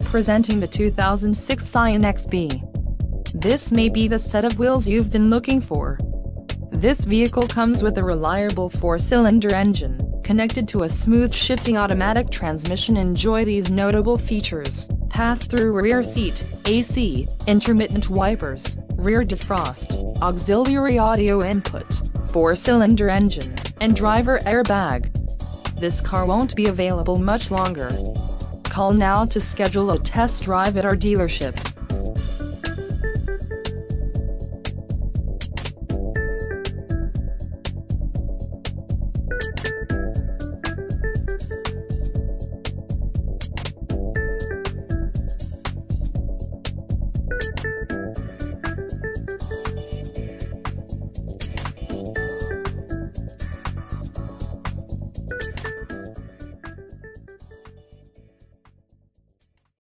Presenting the 2006 Scion XB. This may be the set of wheels you've been looking for. This vehicle comes with a reliable 4-cylinder engine, connected to a smooth shifting automatic transmission. Enjoy these notable features: pass-through rear seat, AC, intermittent wipers, rear defrost, auxiliary audio input, 4-cylinder engine, and driver airbag. This car won't be available much longer. Call now to schedule a test drive at our dealership.